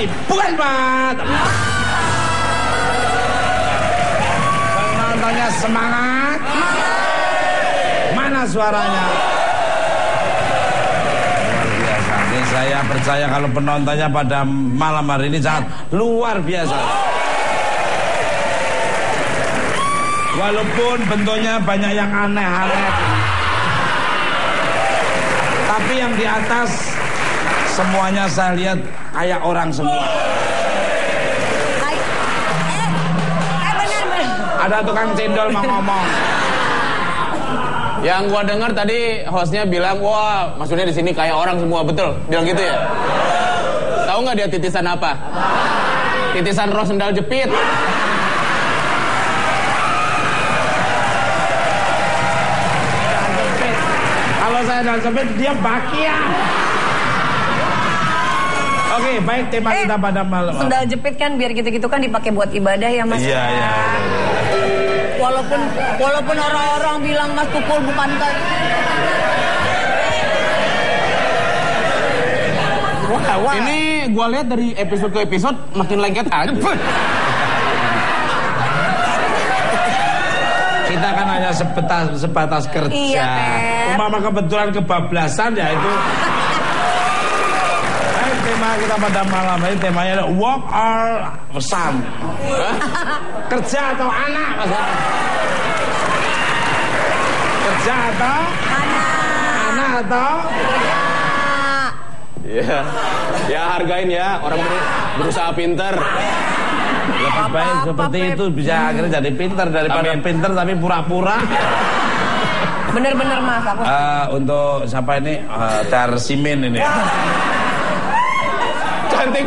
lagi. Bukan Pak. Penontonnya semangat. Mana suaranya? Luar biasa. Ini saya percaya kalau penontonnya pada malam hari ini sangat luar biasa. Walaupun bentuknya banyak yang aneh-aneh, tapi yang di atas semuanya saya lihat kayak orang semua. Benar. Ada tukang cendol mau ngomong. Yang gua dengar tadi hostnya bilang, wah maksudnya di sini kayak orang semua, betul? Bilang gitu ya? Tahu nggak dia titisan apa? Titisan roh sendal jepit. Kalau saya dan jepit dia bakia. Oke, baik tema kita pada malam. Sendal jepit kan biar gitu-gitu kan dipakai buat ibadah ya Mas. Iya. Walaupun orang-orang bilang Mas Tukul bukan kayak. Wah. Ini gua lihat dari episode ke episode makin lengket aja. Kita kan hanya sebatas kerja. Iya, Umpama kebetulan kebablasan ya itu. Tema kita pada malam ini temanya adalah work or son. Kerja atau anak, Mas? Kerja atau anak atau Ya hargain ya orang berusaha pinter. lebih baik seperti itu bisa akhirnya jadi pinter daripada pinter tapi pura-pura. Bener-bener Mas aku. Untuk siapa ini? Darsimin ini.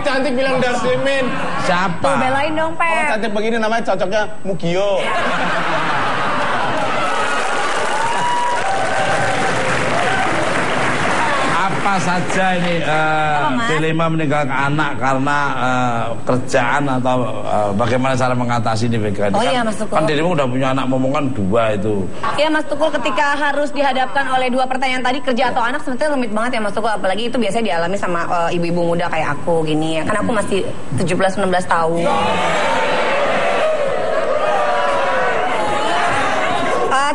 Cantik bilang Darsimin. Siapa? Tuh belain dong Pep. Oh cantik begini namanya cocoknya Mugio. Apa saja ini dilema meninggalkan anak karena kerjaan atau bagaimana cara mengatasi ini Vega? Oh iya Mas Tukul. Kan dirimu udah punya anak momongan 2 itu. Iya Mas Tukul, ketika harus dihadapkan oleh 2 pertanyaan tadi, kerja atau anak, sebetulnya rumit banget ya Mas Tukul. Apalagi itu biasanya dialami sama ibu-ibu muda kayak aku gini ya. Kan aku masih 17-16 tahun.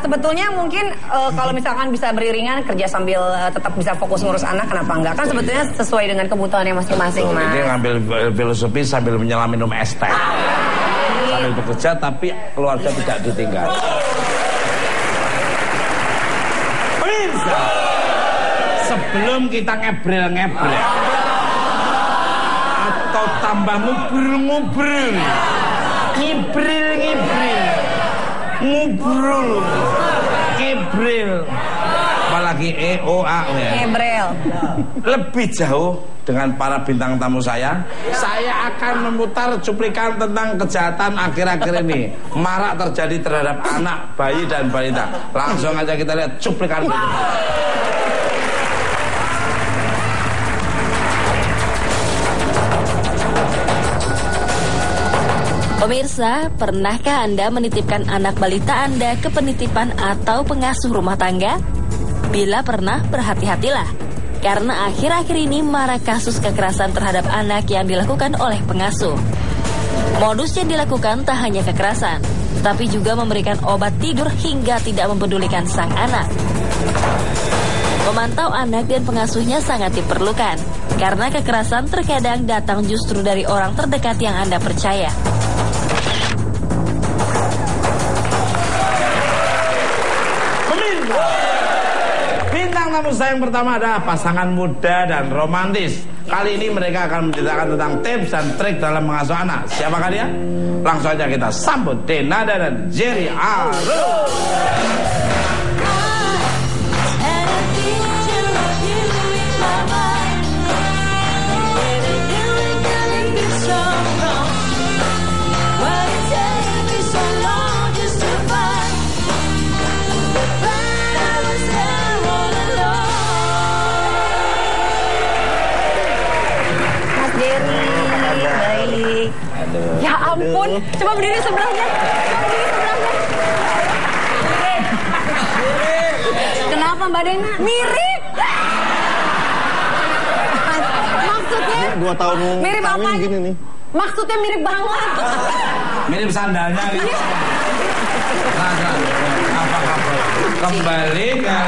Sebetulnya mungkin kalau misalkan bisa beriringan kerja sambil tetap bisa fokus ngurus anak, kenapa enggak? Kan sebetulnya sesuai dengan kebutuhannya masing-masing, Mas. Ini ngambil filosofi sambil menyelam minum es teh. Sambil bekerja tapi keluarga tidak ditinggal. Pemirsa, sebelum kita ngebrel atau tambah ngubril, ngubrul, kibril, apalagi EOA ya. Kebrel. Lebih jauh dengan para bintang tamu saya akan memutar cuplikan tentang kejahatan akhir-akhir ini marak terjadi terhadap anak, bayi dan balita. Langsung aja kita lihat cuplikan berikut. Pemirsa, pernahkah Anda menitipkan anak balita Anda ke penitipan atau pengasuh rumah tangga? Bila pernah, berhati-hatilah. Karena akhir-akhir ini marak kasus kekerasan terhadap anak yang dilakukan oleh pengasuh. Modus yang dilakukan tak hanya kekerasan, tapi juga memberikan obat tidur hingga tidak mempedulikan sang anak. Memantau anak dan pengasuhnya sangat diperlukan, karena kekerasan terkadang datang justru dari orang terdekat yang Anda percaya. Bintang tamu saya yang pertama adalah pasangan muda dan romantis. Kali ini mereka akan menceritakan tentang tips dan trik dalam mengasuh anak. Siapakah dia? Langsung aja kita sambut Denada dan Jerry Arul. Ya ampun, coba berdiri sebelahnya. Kenapa Mbak Dena? Mirip. Maksudnya 2 tahun Mirip apa? gini nih. Maksudnya mirip banget. Mirip sandalnya gitu. Apa kabar? Kembali ke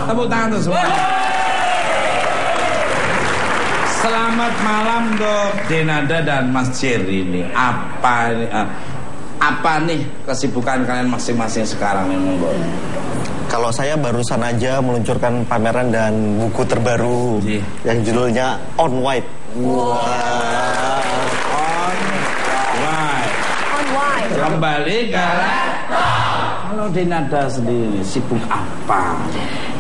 tepuk tangan tuh semua. Selamat malam untuk Denada dan Mas Jerry ini. Apa nih kesibukan kalian masing-masing sekarang nih, monggo? Kalau saya barusan aja meluncurkan pameran dan buku terbaru yang judulnya On White. On White. Kembali ke kalau Denada sendiri sibuk apa?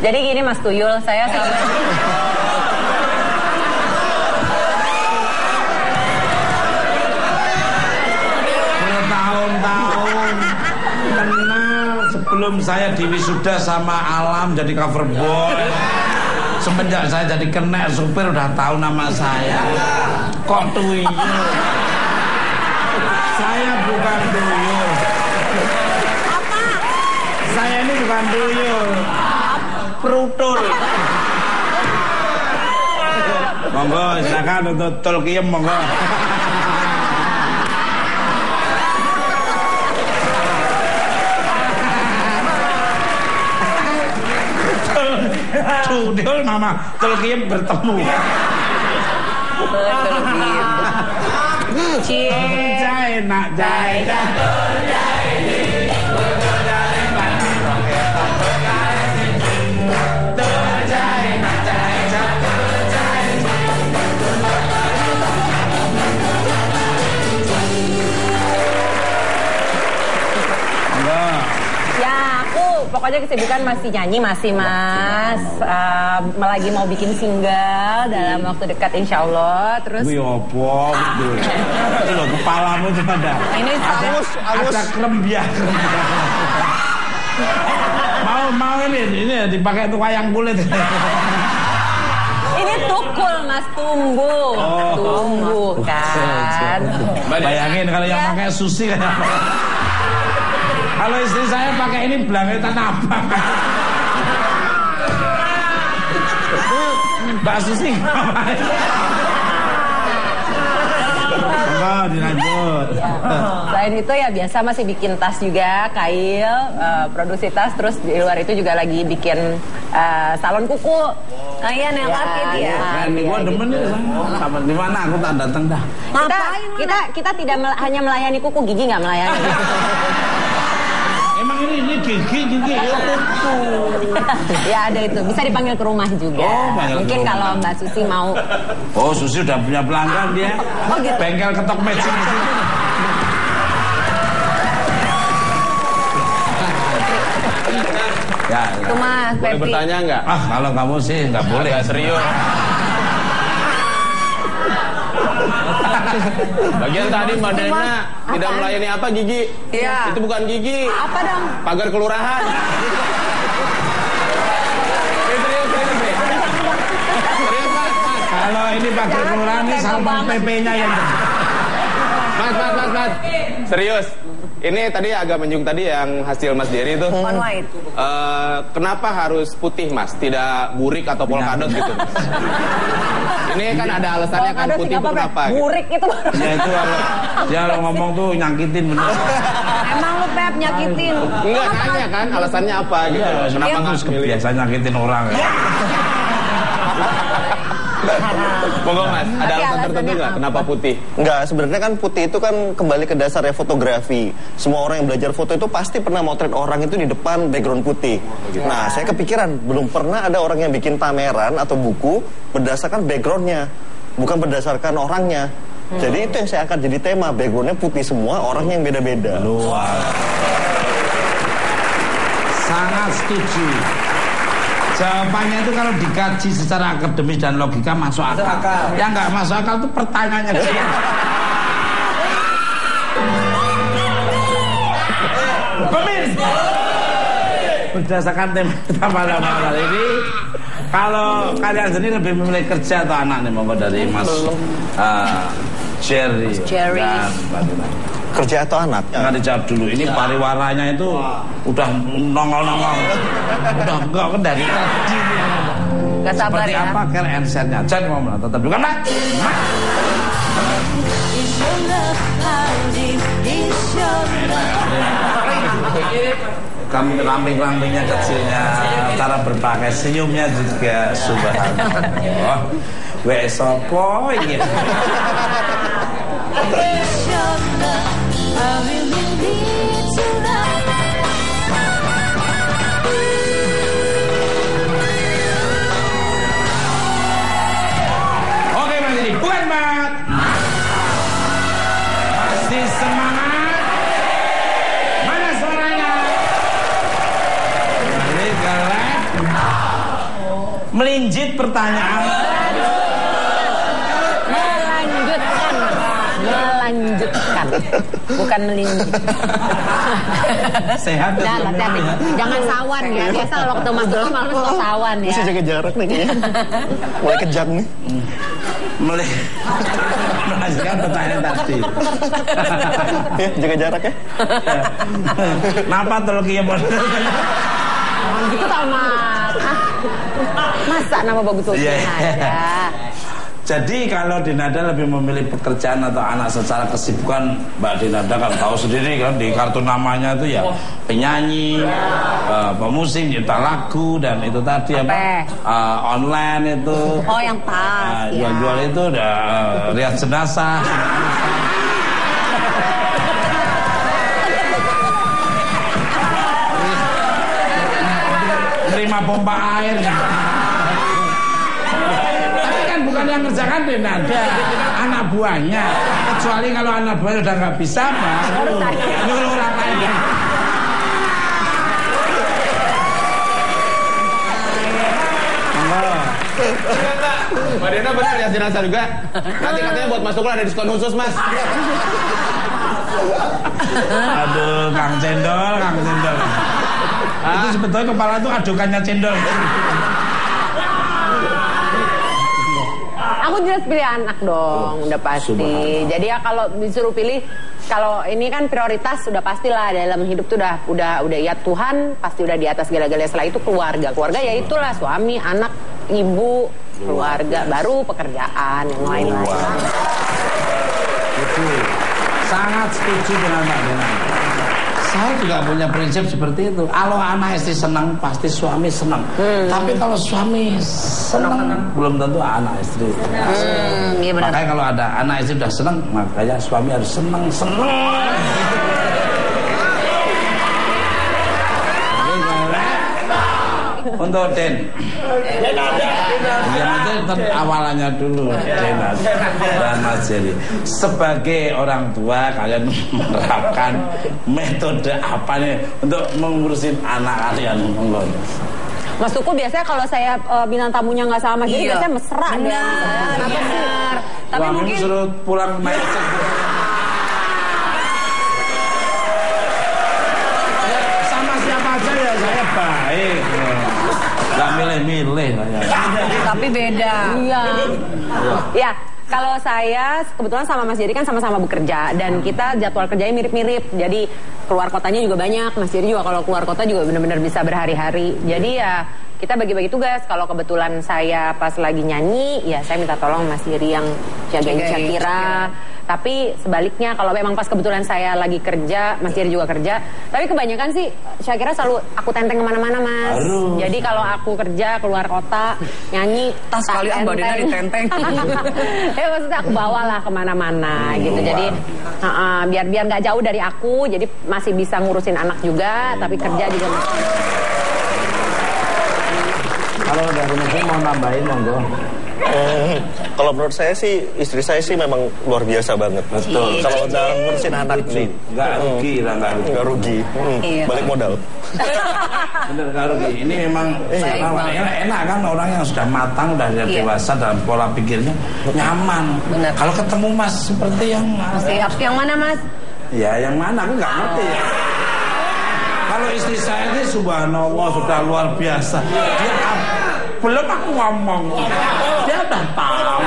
Jadi gini Mas Tuyul, saya sama bertahun-tahun kenal sebelum saya diwisuda sama Alam jadi cover boy. Semenjak saya jadi kena supir udah tahu nama saya. Kok Tuyul? Saya bukan Tuyul. apa? Saya ini bukan Tuyul. Prutul. Monggo silakan untuk Tulkiem monggo. Tudul mama Tulkiem bertemu. Cie nak jai dah. Ya aku pokoknya kesibukan masih nyanyi masih Mas. Lagi mau bikin single dalam waktu dekat insya Allah. Terus Wih opo betul. Itu loh kepalamu tuh ada. Ini Ada krembiak. Mau ini dipakai untuk wayang kulit. ini tukul Mas, tunggu. Tunggu kan. Bayangin kalau yang pakai Susi kayak apa. Kalau istri saya pakai ini belangetan abang. Mbak Susi ngapain? Enggak, dilanjut. Selain itu ya biasa masih bikin tas juga, kail, produksi tas. Terus di luar itu juga lagi bikin salon kuku. Nah iya nail art ya. Ini gua demen nih sama di mana aku tak datang dah. Kita tidak hanya melayani kuku, gigi nggak melayani. Emang ini gigi ya kuku. Ya ada itu, bisa dipanggil ke rumah juga. Mungkin kalau Mbak Susi mau. Oh Susi udah punya pelanggan dia. Oh gitu. Bengkel ketok matching. Ya, Itu Mas, boleh Pepri. bertanya nggak? kalau kamu sih nggak boleh. Nggak serius. Bagian tadi Mbak Dena tidak melayani apa gigi? Iya. Itu bukan gigi. Apa dong? Pagar kelurahan. Kalau ini pagar kelurahan ini salpon PP-nya yang Mas. Serius. Ini tadi agak menyinggung tadi yang hasil Mas Jerry itu. On White. Kenapa harus putih Mas? Tidak burik atau polkadot gitu Mas? Ini kan ada alasannya kan putih itu kenapa? Gitu. Burik itu. ya itu kalau ngomong tuh nyakitin bener. Emang lu Pep nyakitin. Enggak nanya kan alasannya apa gitu. Kenapa nggak Terus kebiasaan nyakitin orang ya. Monggo Mas, ada alasan tertentu nggak kenapa putih? Enggak, sebenarnya kan putih itu kan kembali ke dasarnya fotografi. Semua orang yang belajar foto itu pasti pernah motret orang itu di depan background putih. Nah, saya kepikiran belum pernah ada orang yang bikin pameran atau buku berdasarkan backgroundnya, bukan berdasarkan orangnya. Jadi itu yang saya akan jadi tema, backgroundnya putih semua, orangnya yang beda-beda. Luar. Sangat setuju. Jawabannya itu kalau dikaji secara akademis dan logika masuk akal. Yang nggak masuk akal itu pertanyaannya. Pemirsa, berdasarkan tema kita malam kali ini, kalau kalian sendiri lebih memilih kerja atau anak nih, monggo dari Mas Jerry dan Mbak Dina. Kerja atau anak? Nggak dijawab dulu. Ini pariwaranya itu udah nongol-nongol. Udah enggak kan dari tadi. Gak sabar seperti ya. apa care and share-nya. Jangan ngomong, tetap juga Mak. Kamu lambing-lambingnya kecilnya, cara berpakai senyumnya juga subhanallah. Wes sopo iki? Oke Mas ini bukan Mat. Masih semangat. Mana suaranya? Balik galak. Melinjit pertanyaan. Melanjutkan, bukan melinjit. Sehat ya. Nah, hati-hati. Jangan sawan ya. Biasa kalau ketemu Mas Dono malah suka sawan ya. Bisa jaga jarak nih kayaknya. Mulai kejam nih. Melanjutkan pertanyaan tadi. Ya, jaga jarak ya. Kenapa terlalu kiam? Gitu tau Mas. Masa nama bagus Iya. ada. Jadi kalau Dinada lebih memilih pekerjaan atau anak secara kesibukan, Mbak Dinada kan tahu sendiri kan di kartu namanya itu ya penyanyi, pemusik, nyipta lagu dan itu tadi apa? Online itu. Oh yang pas. Ya. Jual-jual itu udah rias jenazah. Terima pompa air. Bukan yang ngerjakan Dinada, anak buahnya. Kecuali kalau anak buahnya udah nggak bisa, baru nyuruh orang lain. Mbak Dina benar lihat jenazah juga. Nanti katanya buat masuk ada diskon khusus Mas. Aduh, Kang Cendol. Itu sebetulnya kepala itu adukannya cendol. Aku jelas pilih anak dong, udah pasti. Jadi ya kalau disuruh pilih, kalau ini kan prioritas sudah pastilah dalam hidup tuh udah ya Tuhan pasti udah di atas segala-galanya. Setelah itu keluarga ya itulah suami, anak, ibu, keluarga, baru pekerjaan yang lain-lain. Itu sangat setuju dengan Mbak Dina. Saya juga punya prinsip seperti itu. Kalau anak istri senang, pasti suami senang. Tapi kalau suami senang, belum tentu anak istri. Iya benar. Makanya kalau ada anak istri sudah senang, makanya suami harus senang. Untuk Den. Yang itu awalannya dulu Den dan Mas Jerry. Sebagai orang tua kalian menerapkan metode apa nih untuk mengurusin anak kalian? Mas Tuku biasanya kalau saya bintang tamunya nggak sama Mas Jerry biasanya mesra deh. Benar. Tapi Wah, mungkin suruh pulang naik cek. Sama siapa aja ya saya baik. Gak milih-milih saya. Tapi beda. Iya. Ya, kalau saya kebetulan sama Mas Jerry kan sama-sama bekerja dan kita jadwal kerjanya mirip-mirip. Jadi keluar kotanya juga banyak. Mas Jerry juga kalau keluar kota juga benar-benar bisa berhari-hari. Jadi ya kita bagi-bagi tugas. Kalau kebetulan saya pas lagi nyanyi, ya saya minta tolong Mas Jerry yang jagain Shakira. Tapi sebaliknya kalau memang pas kebetulan saya lagi kerja, Mas Jerry juga kerja. Tapi kebanyakan sih Shakira selalu aku tenteng kemana-mana Mas. Jadi kalau aku kerja keluar kota nyanyi Tas kalian Mbak Dina ditenteng. Ya maksudnya aku bawalah kemana-mana gitu. Jadi biar nggak jauh dari aku. Jadi masih bisa ngurusin anak juga, tapi kerja juga. Kalau dari Mas mau nambahin monggo. Kalau menurut saya sih istri saya sih memang luar biasa banget. Betul. Kalau dalam ngurusin anak nih nggak rugi lah, nggak rugi. Balik modal. Bener nggak rugi. Ini memang enak kan orang yang sudah matang, sudah dewasa dalam pola pikirnya nyaman. Bener. Kalau ketemu Mas seperti yang Yang mana Mas? ya yang mana aku nggak ngerti ya. Kalau istri saya ini subhanallah sudah luar biasa. Dia belum aku ngomong, dia udah tahu.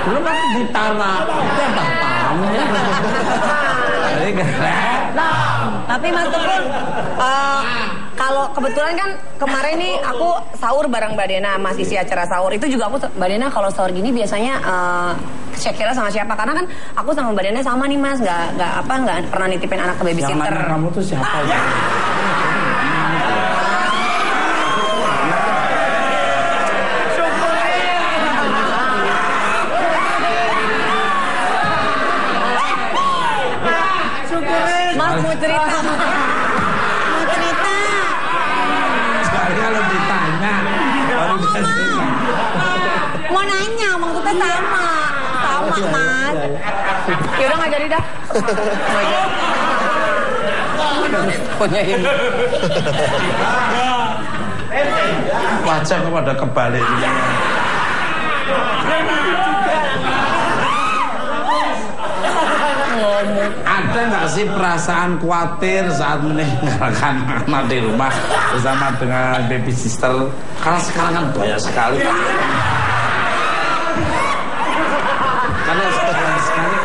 Belum aku ditara, dia udah tahu. Jadi Tapi Mas Tukun, Kalau kebetulan kan kemarin nih aku sahur bareng Mbak Dena, masih isi acara sahur. Itu juga aku, Mbak Dena kalau sahur gini biasanya Shakira sama siapa? Karena kan aku sama Mbak Dena sama nih Mas, nggak pernah nitipin anak ke babysitter. Yang nanya kamu tuh siapa ya? Mas mau cerita. Sekali kalau ditanya baru bisa cerita. Mau nanya, maksudnya sama Mas. Yaudah nggak jadi dah. Punya ini. Wajah kepada kebalik. Ada nggak sih perasaan khawatir saat meninggalkan anak di rumah bersama dengan babysitter? Karena sekarang kan banyak sekali. Karena sekarang sekali.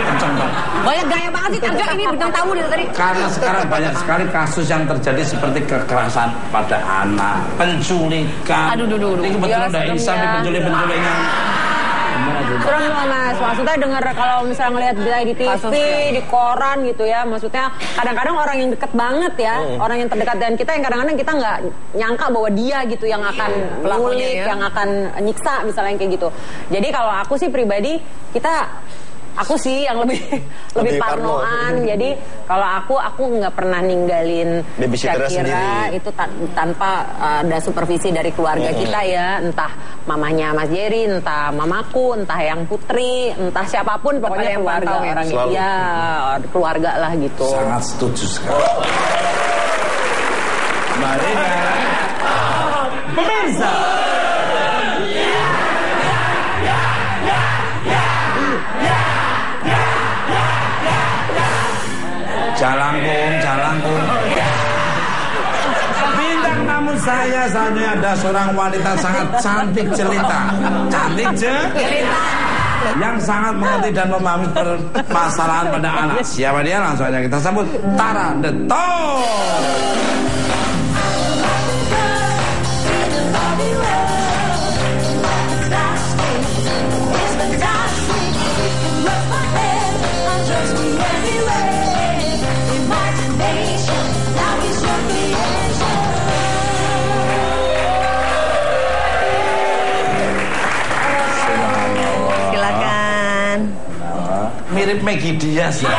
Kencang banget. Banyak gaya banget sih Tarjo, ini bintang tamu dari tadi. Karena sekarang banyak sekali kasus yang terjadi seperti kekerasan pada anak, penculikan. Aduh. Ini kebetulan udah insaf di penculik-penculiknya. Serem loh Mas, maksudnya dengar kalau misalnya ngelihat berita di TV, di koran gitu ya, maksudnya kadang-kadang orang yang deket banget ya, orang yang terdekat dengan kita yang kadang-kadang kita nggak nyangka bahwa dia gitu yang akan ngulik, yang akan nyiksa misalnya kayak gitu. Jadi kalau aku sih pribadi, aku sih yang lebih parnoan. Jadi kalau aku nggak pernah ninggalin Shakira itu tanpa ada supervisi dari keluarga kita ya, entah mamanya Mas Jerry, entah mamaku, entah yang Putri, entah siapapun pokoknya keluarga orang ya keluarga lah gitu. Sangat setuju sekali. Mari pemirsa. Jalangkung. Bintang tamu saya saat ini ada seorang wanita sangat cantik jelita. Yang sangat mengerti dan memahami permasalahan pada anak. Siapa dia? Langsung aja kita sambut Tara The Top. Mirip Maggie Diaz ya.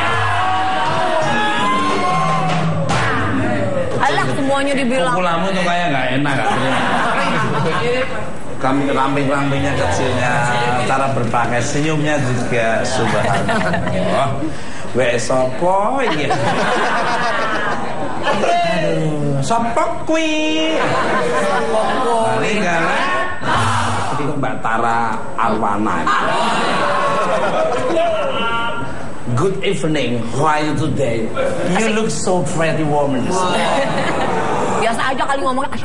Alah semuanya dibilang. Pukulamu tuh kayak nggak enak kan? Kami rambing-rambingnya kecilnya, cara berpakai senyumnya juga subhanallah. Sopo iki. Aduh, sopo kuwi? Mari gale. Iki Mbak Tara Arwana. Good evening, how are you today? You look so pretty woman. Biasa aja kali ngomongnya.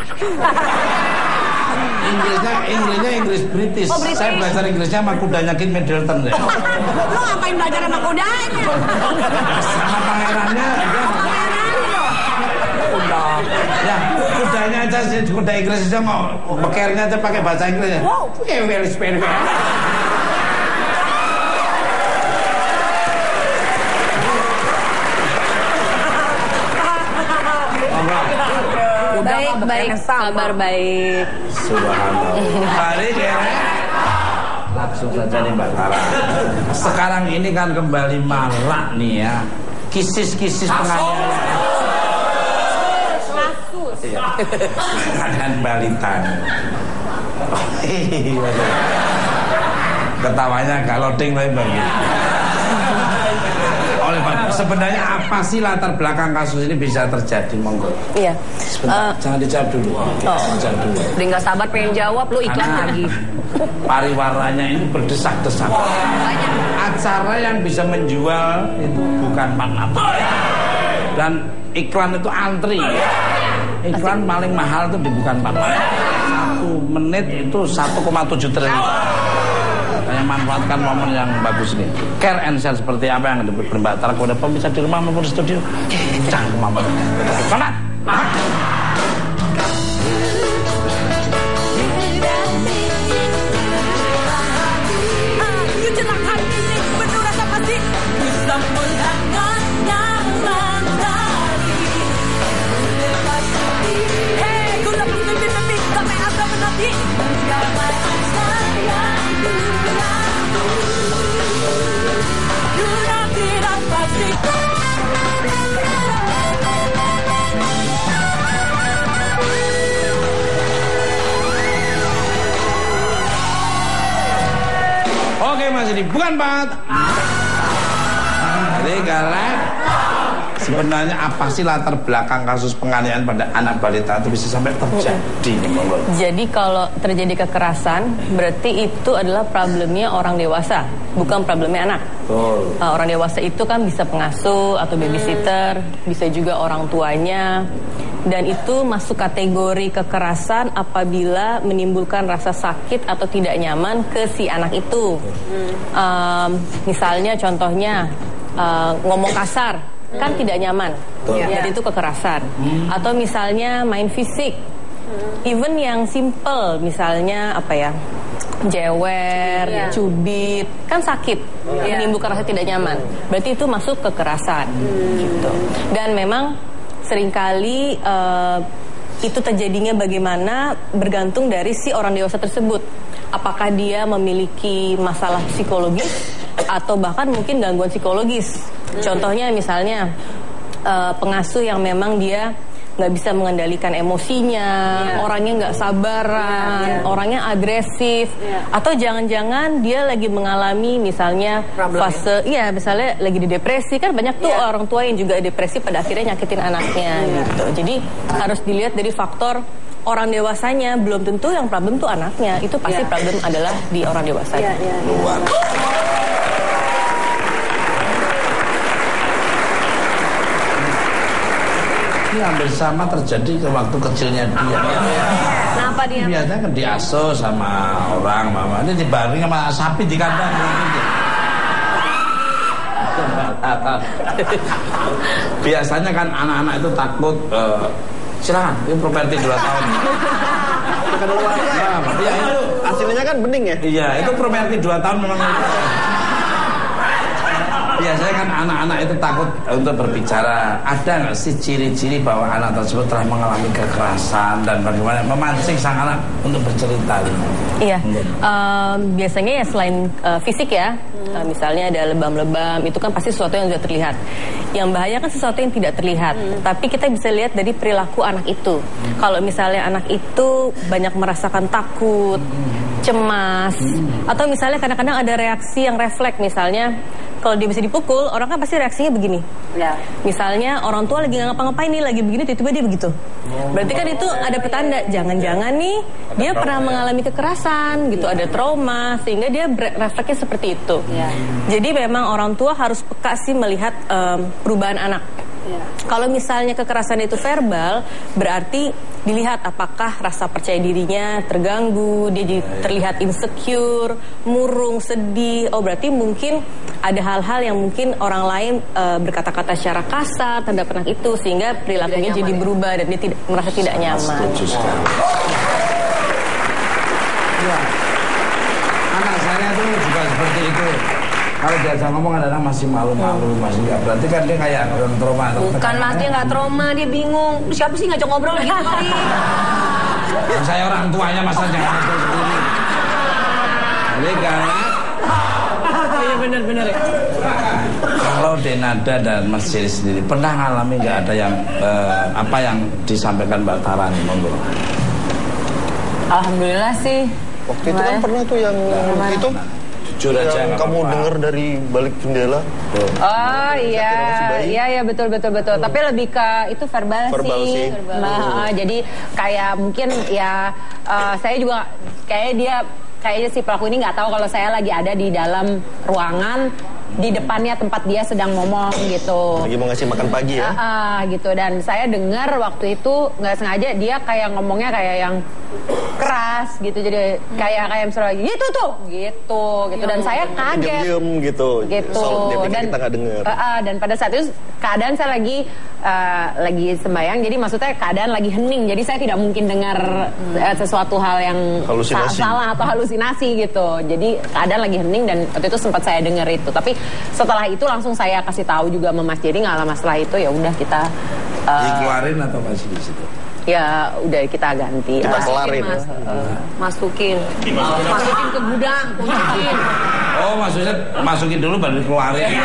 Inggrisnya Inggris British. Saya belajar Inggrisnya sama kudanya Kit Middleton deh. Lu ngapain belajar sama kudanya? Sama pangerannya. Ya, kudanya aja sih, kuda Inggris aja mau bekernya aja pakai bahasa Inggris ya. Wow. Very spare. Baik, kabar baik. Subhanallah. Mari ya. Langsung saja nih Mbak Tara. Sekarang ini kan kembali marak nih ya. Kisis-kisis penganiayaan. Kasus. Dan balita. Ketawanya gak loading lagi Bang. Sebenarnya apa sih latar belakang kasus ini bisa terjadi, monggo? Iya. Sebentar, jangan dijawab dulu. Jangan dulu. Udah nggak sabar pengen jawab, lu iklan lagi. Pariwaranya ini berdesak-desak. Acara yang bisa menjual itu bukan 4 dan iklan itu antri. Iklan paling mahal itu bukan 4 1 menit itu 1,7 triliun. Kayak Saya manfaatkan momen yang bagus ini. Care and share seperti apa yang berbatar kepada pemirsa di rumah maupun di studio. Jangan kemana-mana. Semangat! Oke Mas ini bukan banget. Jadi karena sebenarnya apa sih latar belakang kasus penganiayaan pada anak balita itu bisa sampai terjadi? Jadi kalau terjadi kekerasan berarti itu adalah problemnya orang dewasa, bukan problemnya anak. Orang dewasa itu kan bisa pengasuh atau babysitter, bisa juga orang tuanya. Dan itu masuk kategori kekerasan apabila menimbulkan rasa sakit atau tidak nyaman ke si anak itu. Misalnya contohnya ngomong kasar, kan tidak nyaman. Jadi itu kekerasan. Atau misalnya main fisik. Even yang simple, misalnya apa ya, jewer, cubit, kan sakit, menimbulkan rasa tidak nyaman. Berarti itu masuk kekerasan, gitu. Dan memang seringkali itu terjadinya bagaimana bergantung dari si orang dewasa tersebut. Apakah dia memiliki masalah psikologis atau bahkan mungkin gangguan psikologis. Contohnya misalnya pengasuh yang memang dia nggak bisa mengendalikan emosinya, orangnya nggak sabaran, orangnya agresif, atau jangan-jangan dia lagi mengalami misalnya fase, misalnya lagi di depresi, kan banyak tuh orang tua yang juga depresi pada akhirnya nyakitin anaknya gitu. Jadi harus dilihat dari faktor orang dewasanya, belum tentu yang problem tuh anaknya, itu pasti problem adalah di orang dewasanya. Ini hampir sama terjadi ke waktu kecilnya dia. Kenapa dia? Biasanya kan diasuh sama orang, mama. Ini dibaring sama sapi di kandang. Biasanya kan anak-anak itu takut. Silakan, ini properti 2 tahun. Iya, itu hasilnya kan bening ya? Iya, itu properti 2 tahun memang. Biasanya kan anak-anak itu takut untuk berbicara. Ada nggak sih ciri-ciri bahwa anak tersebut telah mengalami kekerasan dan bagaimana memancing sang anak untuk bercerita? Iya, biasanya ya selain fisik ya, misalnya ada lebam-lebam, itu kan pasti sesuatu yang sudah terlihat. Yang bahaya kan sesuatu yang tidak terlihat, tapi kita bisa lihat dari perilaku anak itu. Kalau misalnya anak itu banyak merasakan takut, cemas, atau misalnya kadang-kadang ada reaksi yang refleks, misalnya kalau dia bisa dipukul, orang kan pasti reaksinya begini. Misalnya orang tua lagi ngapa-ngapain nih, lagi begini, tiba-tiba dia begitu. Berarti kan itu ada petanda, jangan-jangan nih dia pernah mengalami kekerasan gitu, ada trauma, sehingga dia refleksnya seperti itu. Jadi memang orang tua harus peka sih melihat perubahan anak. Kalau misalnya kekerasan itu verbal, berarti dilihat apakah rasa percaya dirinya terganggu, dia terlihat insecure, murung, sedih. Oh, berarti mungkin ada hal-hal yang mungkin orang lain berkata-kata secara kasar terhadap anak itu, sehingga perilakunya jadi berubah dan dia merasa tidak nyaman. Anak saya tuh juga seperti itu. Kalau biasa ngomong adalah masih malu-malu, masih nggak, berarti kan dia kayak orang trauma. Bukan mas, dia nggak trauma, dia bingung. Siapa sih ngajak ngobrol lagi kali? Saya orang tuanya, masa jangan itu sendiri. Jadi karena Iya benar-benar ya. kalau Denada dan Mas Jerry sendiri pernah ngalami nggak ada yang apa yang disampaikan Mbak Tara nih, monggo. Alhamdulillah sih. Waktu itu kan pernah tuh yang itu jujur aja, yang kamu dengar dari balik jendela. Oh iya betul. Tapi lebih ke itu verbal sih. Nah, jadi kayak mungkin ya saya juga kayaknya si pelaku ini nggak tahu kalau saya lagi ada di dalam ruangan di depannya tempat dia sedang ngomong gitu. Lagi mau ngasih makan pagi ya? Gitu. Dan saya dengar waktu itu nggak sengaja dia kayak ngomongnya kayak yang keras gitu, jadi kayak misalnya gitu tuh gitu. Dan saya kaget. Diem gitu. Dia pikir kita nggak dengar. Dan pada saat itu keadaan saya lagi sembahyang, jadi maksudnya keadaan lagi hening, jadi saya tidak mungkin dengar sesuatu hal yang salah atau halusinasi gitu. Jadi keadaan lagi hening dan waktu itu sempat saya dengar itu. Tapi setelah itu langsung saya kasih tahu juga sama Mas Jerry, nggak lama setelah itu ya udah kita dikeluarin atau masih di situ? Ya udah kita ganti. Kita kelarin. Masukin ke gudang, kunciin. Oh, maksudnya masukin dulu baru dikeluarin.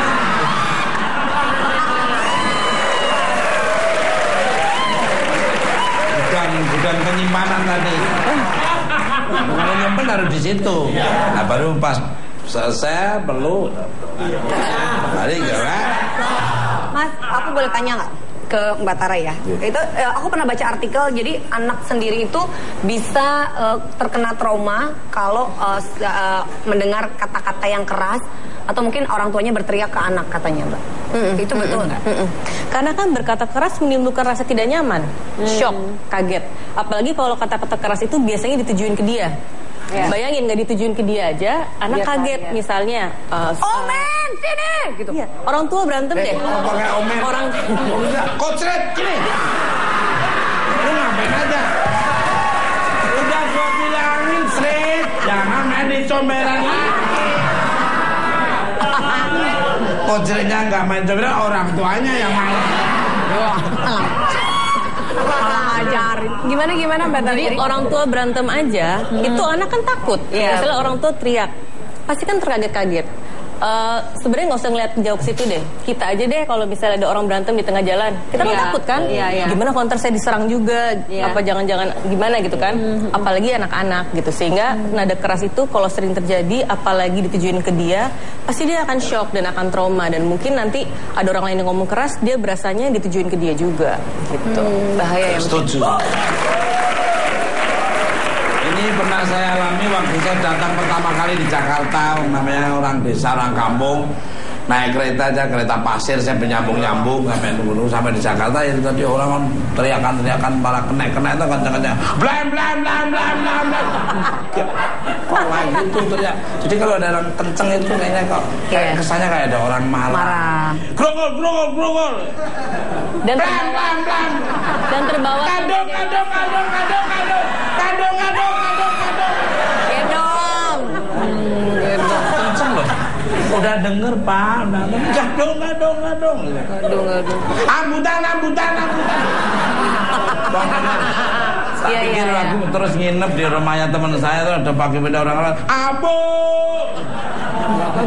Bukan penyimpanan tadi. Menyimpan harus di situ. Nah baru pas selesai perlu balik ya kan? Mas, aku boleh tanya nggak ke Mbak Tara ya? Itu aku pernah baca artikel, jadi anak sendiri itu bisa terkena trauma kalau mendengar kata-kata yang keras atau mungkin orang tuanya berteriak ke anak katanya, Mbak. Itu betul nggak? Karena kan berkata keras menimbulkan rasa tidak nyaman, shock, kaget. Apalagi kalau kata-kata keras itu biasanya ditujuin ke dia. Bayangin nggak ditujuin ke dia aja, anak kaget. Misalnya, omen sini, gitu. Iya, orang tua berantem deh. Pakai omen. Orang kocret gini. Lu ngapain aja? Udah gua bilangin Sret, jangan main di comberan lagi. Kocretnya nggak main comberan, orang tuanya yang main. Ngajarin. Gimana Mbak Tara? Jadi orang tua berantem aja, itu anak kan takut. Misalnya orang tua teriak, pasti kan terkaget-kaget. Sebenarnya nggak usah ngeliat jauh ke situ deh. Kita aja deh kalau misalnya ada orang berantem di tengah jalan, kita kan takut kan? Gimana kalau ntar saya diserang juga? Apa jangan-jangan gimana gitu kan? Apalagi anak-anak gitu. Sehingga nada keras itu kalau sering terjadi, apalagi ditujuin ke dia, pasti dia akan shock dan akan trauma. Dan mungkin nanti ada orang lain yang ngomong keras, dia berasanya ditujuin ke dia juga. Gitu. Bahaya ya. Setuju. Ini pernah saya alami waktu saya datang pertama kali di Jakarta, namanya orang desa, orang kampung, naik kereta aja, kereta pasir, saya penyambung-nyambung sampai nunggu sampai di Jakarta. Ya tadi orang kan teriakan para kena itu kencang-kencang, blam. Kok lagi itu teriak. Jadi kalau ada orang kenceng itu kayaknya kok kesannya kayak ada orang marah. Grogol. Dan blam. Dan terbawa Kadong. Kenceng loh. Udah denger Pak, gadong. Ambutan. Saya pikir aku terus nginep di rumahnya teman saya tuh ada pagi beda orang abu.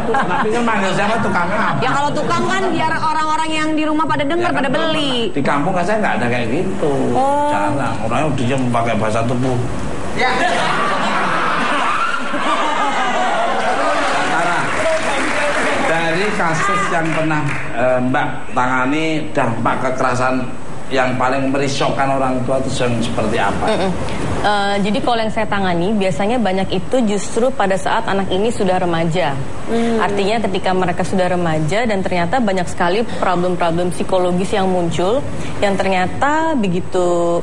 Tapi kan manggil siapa tukangnya apa? Ya kalau tukang kan biar orang-orang yang di rumah pada dengar, pada beli. Di kampung kan saya nggak ada kayak gitu. Jarang. Orangnya diam pakai bahasa tubuh. Ya. Dari kasus yang pernah Mbak tangani, dampak kekerasan yang paling merisaukan orang tua itu seperti apa? Jadi kalau yang saya tangani biasanya banyak itu justru pada saat anak ini sudah remaja. Artinya ketika mereka sudah remaja dan ternyata banyak sekali problem-problem psikologis yang muncul, yang ternyata begitu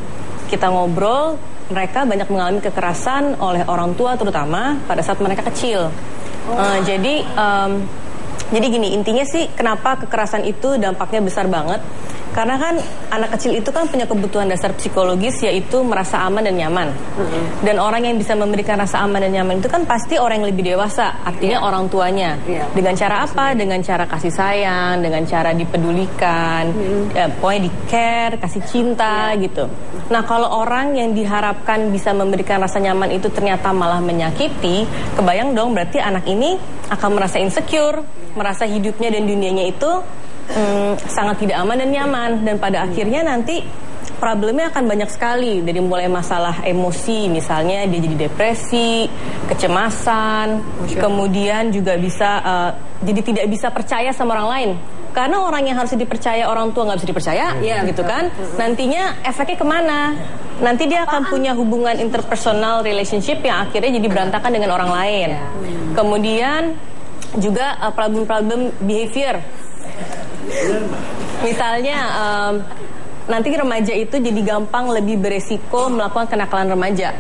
kita ngobrol, mereka banyak mengalami kekerasan oleh orang tua terutama pada saat mereka kecil. Jadi gini, intinya sih kenapa kekerasan itu dampaknya besar banget. Karena kan anak kecil itu kan punya kebutuhan dasar psikologis, yaitu merasa aman dan nyaman. Dan orang yang bisa memberikan rasa aman dan nyaman itu kan pasti orang yang lebih dewasa, artinya orang tuanya. Dengan cara apa? Dengan cara kasih sayang, dengan cara dipedulikan, pokoknya di care, kasih cinta gitu. Nah kalau orang yang diharapkan bisa memberikan rasa nyaman itu ternyata malah menyakiti, kebayang dong berarti anak ini akan merasa insecure, merasa hidupnya dan dunianya itu sangat tidak aman dan nyaman. Dan pada akhirnya nanti problemnya akan banyak sekali. Dari mulai masalah emosi, misalnya dia jadi depresi, kecemasan, kemudian juga bisa jadi tidak bisa percaya sama orang lain. Karena orang yang harus dipercaya orang tua nggak bisa dipercaya, gitu kan. Nantinya efeknya kemana? Nanti dia akan punya hubungan interpersonal relationship yang akhirnya jadi berantakan dengan orang lain. Kemudian juga problem-problem behavior. Misalnya nanti remaja itu jadi gampang lebih beresiko melakukan kenakalan remaja.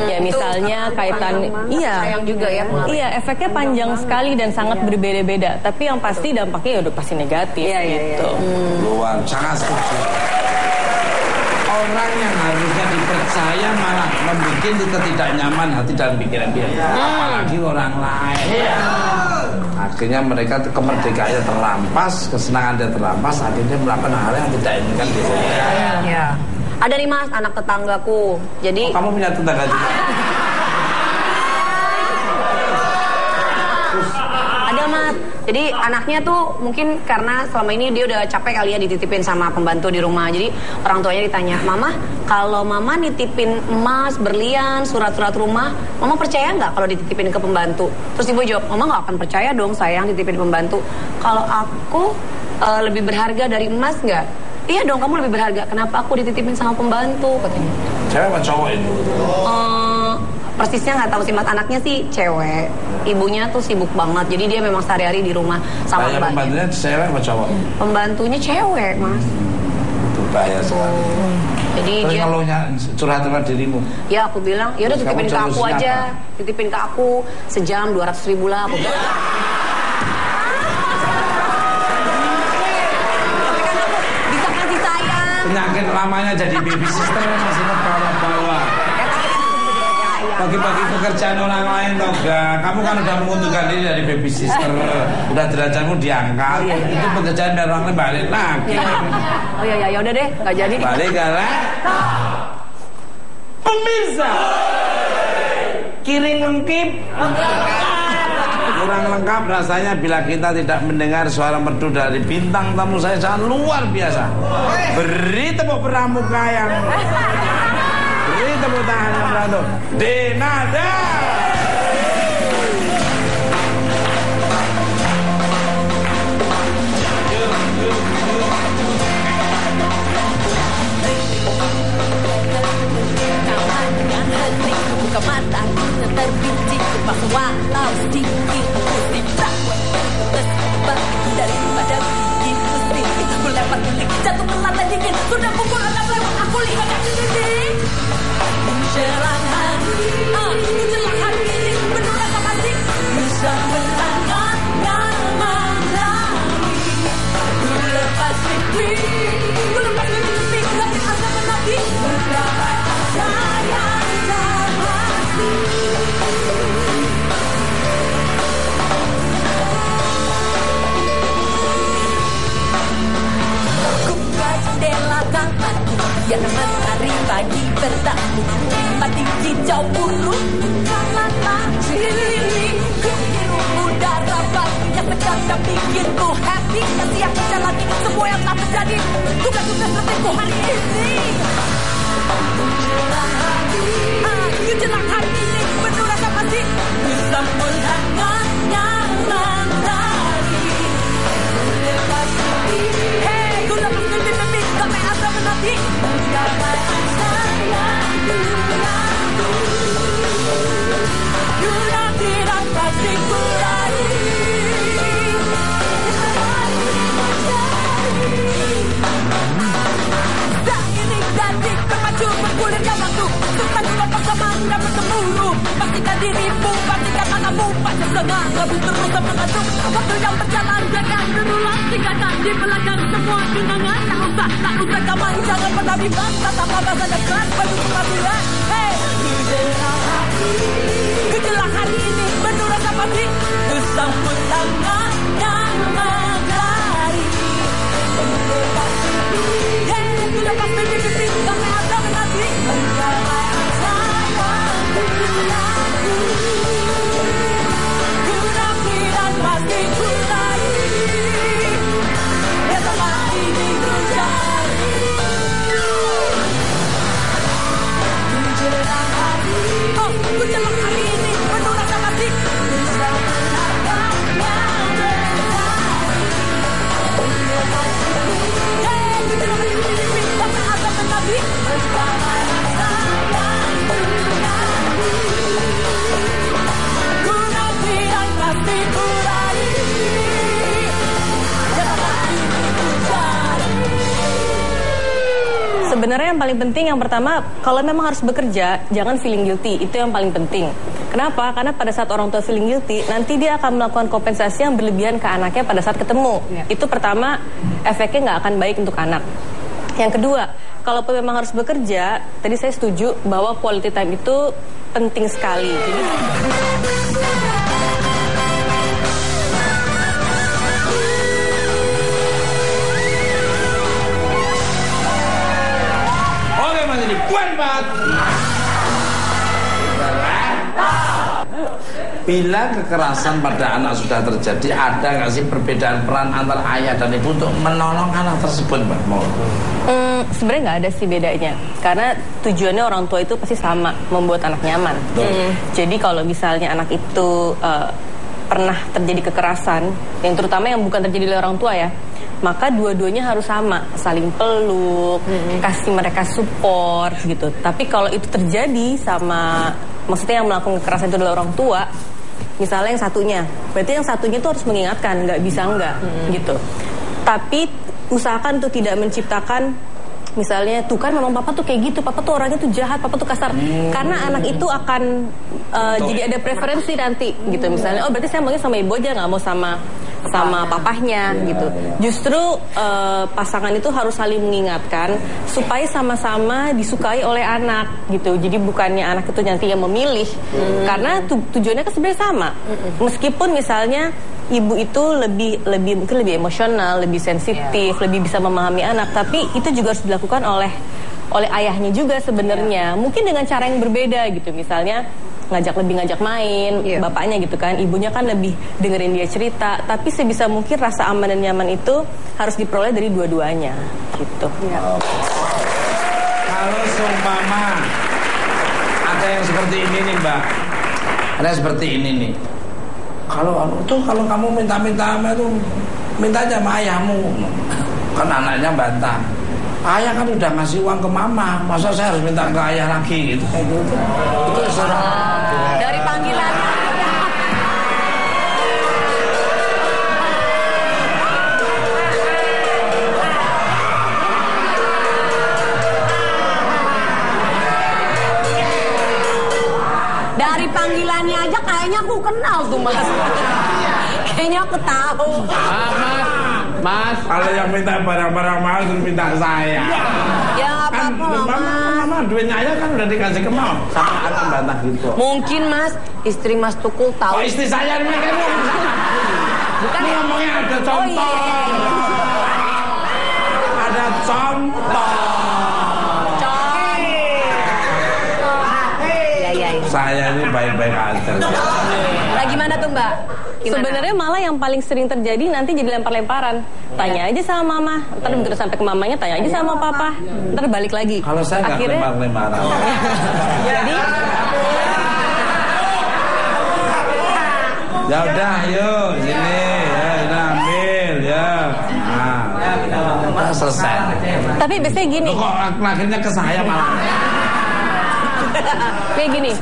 Ya misalnya kaitan sayang juga ya. Iya, efeknya panjang sekali dan sangat berbeda-beda. Tapi yang pasti dampaknya ya udah pasti negatif gitu. Luar sangat setuju. Orang yang harusnya dipercaya malah membuat ketidaknyaman hati dan pikiran dia. Apalagi orang lain. Akhirnya mereka kemerdekaannya terlampas, kesenangan dia terlampas, akhirnya melakukan hal yang tidak inginkan dirinya. Iya. Ada nih Mas, anak tetanggaku. Jadi kamu punya tetangga juga? ada Mas. Jadi anaknya tuh mungkin karena selama ini dia udah capek kali ya dititipin sama pembantu di rumah. Jadi orang tuanya ditanya, Mama, kalau Mama nitipin emas, berlian, surat-surat rumah, Mama percaya nggak kalau dititipin ke pembantu? Terus ibu jawab, Mama nggak akan percaya dong sayang dititipin pembantu. Kalau aku lebih berharga dari emas nggak? Iya dong, kamu lebih berharga. Kenapa aku dititipin sama pembantu? Katanya. Cewek apa cowok itu? Persisnya nggak tahu sih Mas, anaknya sih cewek, ibunya tuh sibuk banget, jadi dia memang sehari-hari di rumah sama mbaknya. Pembantunya cewek apa cowok? Pembantunya cewek Mas. Itu bahaya sekali. Jadi terus dia ngeluhnya curhat sama dirimu. Ya aku bilang, ya udah titipin ke aku aja, titipin ke aku sejam 200.000 lah. Aku bilang. Tapi kan aku bisa kasih sayang. Penyakit lamanya jadi baby sister masih kebawa-bawa. Bagi-bagi pekerjaan orang lain toh gak. Kamu kan udah menguntungkan diri dari baby sister. Udah derajatmu diangkat. Itu pekerjaan dari orang lain balik lagi. Oh ya udah deh, nggak jadi. Balik lah. Pemirsa, kiring lengkip. Kurang lengkap rasanya bila kita tidak mendengar suara merdu dari bintang tamu saya sangat luar biasa. Beri tepuk pramuka yang beri tepuk tangan yang berantuk Denada. Buka mata, terbincik pas walau sedikit putih tersebut daripada bikin pusing. Ku lempar guling jatuh ke lantai dingin. Sudah pukul 6 lewat aku lihat kaki dinding. Menjelang hari, menjelang hari ini penuh rasa pasti bisa berangkat lagi. Ku lepas mimpi, tapi asa menanti berapa sayang. Buka jendela kamarku, biar mentari pagi bertamu. Mati hijau burung, bukanlah ku hirup udara pagi yang bercanda bikinku happy. Setiap menjalani semua yang tak terjadi, tugas-tugas pentingku hari ini. Menjelang hari ini penuh rasa pasti bisa menghangatnya mentari. Lepas mimpi, ku lepas mimpi, gapai asa menanti, gapai asa yang menanti. Sudah tidak pasti ku raih. Tak ini jadi berpacu bergulirnya waktu. Suka juga persamaan dan bergemuruh. Pastikan dirimu, pastikan matamu. Baca setengah, lebih terus mengacu. Waktu yang berjalan jangan berulang. Tinggalkan di belakang semua kenangan. Tak usah kaman, jangan pernah bimbang. Tatap mata saja kelas, baju kematian. Hey, kejelang hari ini penuh rasa pasti. Bersambut tangan yang mentari. Hey, sudah pasti mimpi, kami akan menanti. Mudah-mudahan pasti ku raih. Yang telah ini ku cari. Menjelang hari Sebenarnya yang paling penting yang pertama, kalau memang harus bekerja, jangan feeling guilty. Itu yang paling penting. Kenapa? Karena pada saat orang tua feeling guilty, nanti dia akan melakukan kompensasi yang berlebihan ke anaknya pada saat ketemu. Itu pertama, efeknya nggak akan baik untuk anak. Yang kedua, kalaupun memang harus bekerja, tadi saya setuju bahwa quality time itu penting sekali. Jadi, Oke Mas Yedi, poin banget. Bila kekerasan pada anak sudah terjadi, ada nggak sih perbedaan peran antara ayah dan ibu untuk menolong anak tersebut, Mbak? sebenarnya nggak ada sih bedanya. Karena tujuannya orang tua itu pasti sama, membuat anak nyaman. Jadi kalau misalnya anak itu pernah terjadi kekerasan, yang terutama yang bukan terjadi oleh orang tua ya, maka dua-duanya harus sama, saling peluk, kasih mereka support gitu. Tapi kalau itu terjadi sama, maksudnya yang melakukan kekerasan itu adalah orang tua, misalnya yang satunya, berarti yang satunya itu harus mengingatkan, nggak bisa enggak gitu. Tapi usahakan tuh tidak menciptakan, misalnya tuh kan memang papa tuh kayak gitu, papa tuh orangnya tuh jahat, papa tuh kasar. Karena anak itu akan jadi ada preferensi nanti gitu. Misalnya, oh berarti saya maunya sama ibu aja, nggak mau sama papahnya gitu. Justru pasangan itu harus saling mengingatkan supaya sama-sama disukai oleh anak gitu. Jadi bukannya anak itu nanti yang memilih, karena tujuannya kan sebenarnya sama. Meskipun misalnya ibu itu mungkin lebih emosional, lebih sensitif, lebih bisa memahami anak, tapi itu juga harus dilakukan oleh ayahnya juga sebenarnya. Mungkin dengan cara yang berbeda gitu. Misalnya ngajak main, bapaknya gitu kan, ibunya kan lebih dengerin dia cerita, tapi sebisa mungkin rasa aman dan nyaman itu harus diperoleh dari dua-duanya gitu. Kalau seumpama ada yang seperti ini nih Mbak, ada yang seperti ini nih, kalau kamu minta aja sama ayahmu, kan anaknya bantah, ayah kan udah ngasih uang ke mama, masa saya harus minta ke ayah lagi gitu, kayak gitu. Itu dari panggilan. Dari panggilannya aja kayaknya aku kenal tuh Mas. Kayaknya aku tahu. Mas, kalau yang minta barang-barang mahal terus minta ke saya. Ya Kan mama duitnya ayah kan udah dikasih ke mama, sampai anak bantah gitu. mungkin Mas, istri Mas Tukul tahu. Oh, istri saya ini kan bukan ngomongnya ada contoh. Ada contoh. Saya ini baik-baik aja. Lagi mana tuh Mbak? Sebenarnya malah yang paling sering terjadi nanti jadi lempar-lemparan. Tanya aja sama mama, ntar begitu sampai ke mamanya tanya aja sama papa, ntar balik lagi. Kalau saya nggak lempar-lemparan. Jadi ya udah, yuk sini, ya udah ambil, ya. Nah, selesai. tapi biasanya gini. Kok akhirnya ke saya malah. Kayak gini,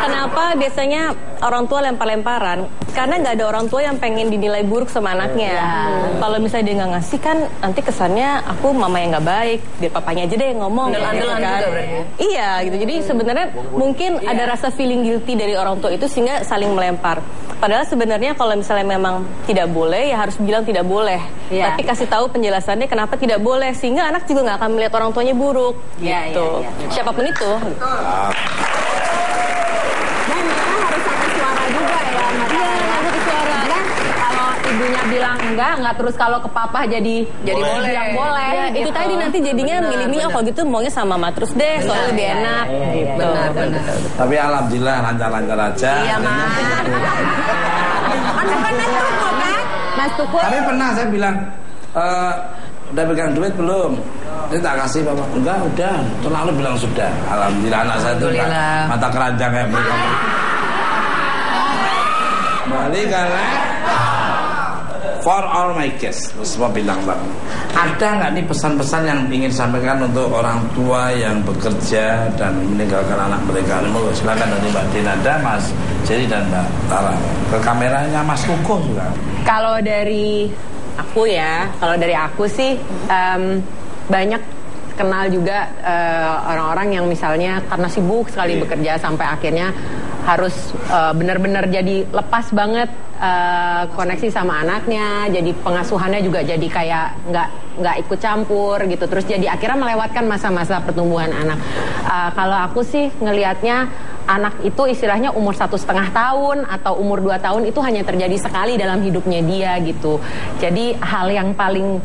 kenapa biasanya orang tua lempar-lemparan? Karena nggak ada orang tua yang pengen dinilai buruk sama anaknya. Kalau misalnya dia nggak ngasih kan, nanti kesannya aku mama yang nggak baik, biar papanya aja deh yang ngomong. Gitu kan? Juga berarti. Iya gitu. Jadi sebenarnya mungkin ada rasa feeling guilty dari orang tua itu sehingga saling melempar. Padahal sebenarnya kalau misalnya memang tidak boleh, ya harus bilang tidak boleh. Tapi kasih tahu penjelasannya kenapa tidak boleh, sehingga anak juga nggak akan melihat orang tuanya buruk. Gitu. Siapapun itu. Dan memang harus satu suara juga ya, satu suara. Kan kalau ibunya bilang enggak terus kalau ke papa jadi boleh. bilang boleh. Ya, itu tadi nanti jadinya milih-milih, kalau gitu maunya sama mama terus deh, soalnya lebih enak. Gitu. Benar. Tapi alhamdulillah lancar-lancar aja. Iya Mas. Kan Mas Tukul kan? Mas Tukul. Tapi pernah saya bilang, udah pegang duit belum? Dia tak kasih bapak. Enggak, udah. Terlalu bilang sudah. Alhamdulillah anak saya itu mata keranjang kayak mereka. Balik karena for all my kids, semua bilang bang. Ada nggak nih pesan-pesan yang ingin disampaikan untuk orang tua yang bekerja dan meninggalkan anak mereka? Silakan dari Mbak Dinada, Mas Jerry dan Mbak Tara. Ke kameranya Mas Kukuh juga. Kalau dari aku sih banyak kenal juga orang-orang yang misalnya karena sibuk sekali bekerja sampai akhirnya harus benar-benar jadi lepas banget koneksi sama anaknya, jadi pengasuhannya juga jadi kayak nggak ikut campur gitu, terus jadi akhirnya melewatkan masa-masa pertumbuhan anak. Kalau aku sih ngelihatnya anak itu istilahnya umur 1,5 tahun atau umur 2 tahun itu hanya terjadi sekali dalam hidupnya dia gitu. Jadi hal yang paling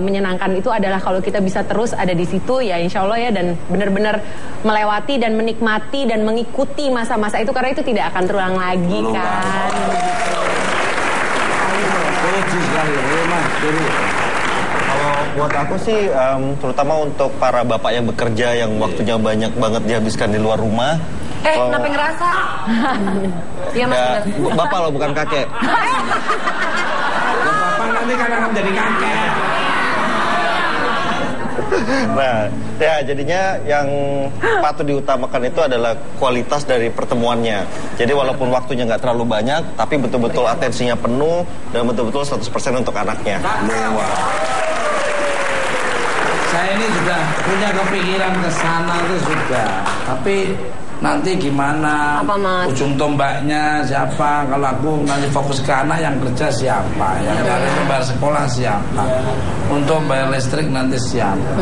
menyenangkan itu adalah kalau kita bisa terus ada di situ ya insya Allah ya, dan benar-benar melewati dan menikmati dan mengikuti masa-masa itu karena itu tidak akan terulang lagi kan. Kalau buat aku sih, terutama untuk para bapak yang bekerja yang waktunya banyak banget dihabiskan di luar rumah. Kenapa ngerasa? Iya Mas. Ya, bapak loh, bukan kakek. Bapak nanti kan akan jadi kakek. Nah, ya jadinya yang patut diutamakan itu adalah kualitas dari pertemuannya. Jadi walaupun waktunya nggak terlalu banyak, tapi betul-betul atensinya penuh dan betul-betul 100% untuk anaknya. Saya ini sudah punya kepikiran ke sana itu sudah. Tapi nanti gimana? Apa, Mas? Ujung tombaknya siapa? Kalau aku nanti fokus ke anak, yang kerja siapa? Yang dari bayar sekolah siapa? Untuk bayar listrik nanti siapa?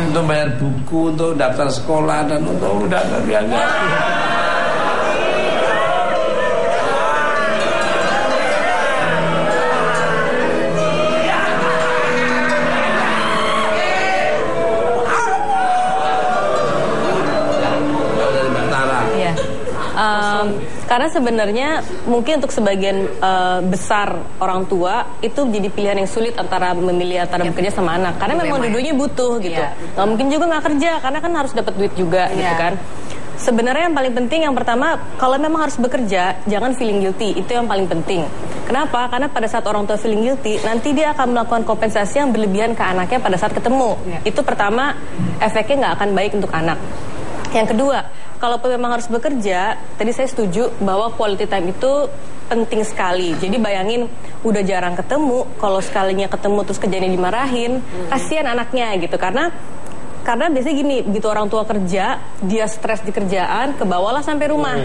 Untuk bayar buku, untuk daftar sekolah, dan untuk udah biasa. Karena sebenarnya mungkin untuk sebagian besar orang tua itu jadi pilihan yang sulit antara memilih antara bekerja sama anak. Karena memang dua-duanya butuh gitu. Nggak mungkin juga nggak kerja karena kan harus dapat duit juga gitu kan. Sebenarnya yang paling penting yang pertama, kalau memang harus bekerja, jangan feeling guilty. Itu yang paling penting. Kenapa? Karena pada saat orang tua feeling guilty, nanti dia akan melakukan kompensasi yang berlebihan ke anaknya pada saat ketemu. Itu pertama, efeknya nggak akan baik untuk anak. Yang kedua, kalaupun memang harus bekerja, tadi saya setuju bahwa quality time itu penting sekali. Jadi bayangin udah jarang ketemu, kalau sekalinya ketemu terus kerjanya dimarahin, kasihan anaknya gitu. Karena biasanya gini, begitu orang tua kerja, dia stres di kerjaan, kebawalah sampai rumah.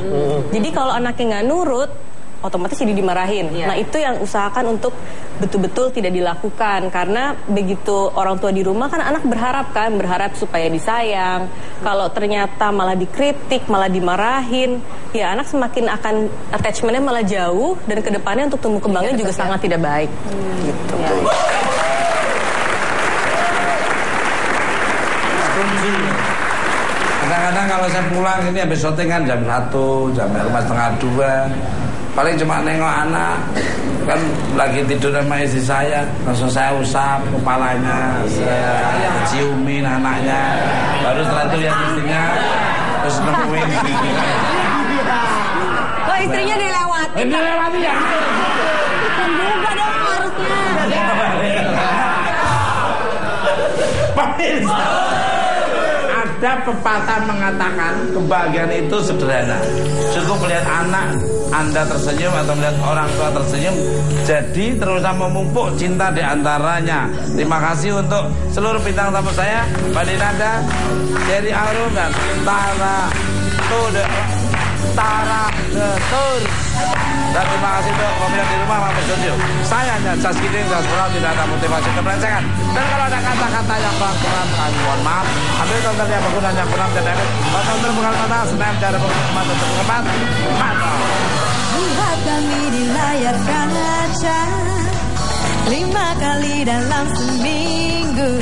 Jadi kalau anaknya nggak nurut, otomatis jadi dimarahin. Nah itu yang usahakan untuk betul-betul tidak dilakukan. Karena begitu orang tua di rumah kan anak berharap supaya disayang. Kalau ternyata malah dikritik, malah dimarahin, ya anak semakin akan attachmentnya malah jauh, dan kedepannya untuk tumbuh kembangnya juga sangat tidak baik. Gitu. Kadang-kadang kalau saya pulang ini habis syuting kan jam 1, jam 1:30. Paling cuma nengok anak, kan lagi tidur sama istri saya, langsung saya usap kepalanya, saya ciumin anaknya, baru setelah itu lihat istrinya, terus nemuin giginya. Kok istrinya dilewati? Dilewati ya? Bukan juga dong harusnya. Pemirsa, ada pepatah mengatakan kebahagiaan itu sederhana. Cukup melihat anak Anda tersenyum atau melihat orang tua tersenyum, jadi teruslah memupuk cinta di antaranya. Terima kasih untuk seluruh bintang tamu saya, Mbak Dinanda, Jerry Arum, dan Tara Tur. Dan terima kasih untuk pemirsa di rumah maupun studio. Saya hanya Jas Kidding, Jas Pulau, tidak ada motivasi keberancekan. Dan kalau ada kata-kata yang kurang, mohon maaf. Ambil contoh yang berguna, yang kurang, dan ada contoh bukan kata, senam cara berkemat untuk berkemat. Mantap. Lihat kami di layar kaca 5 kali dalam seminggu.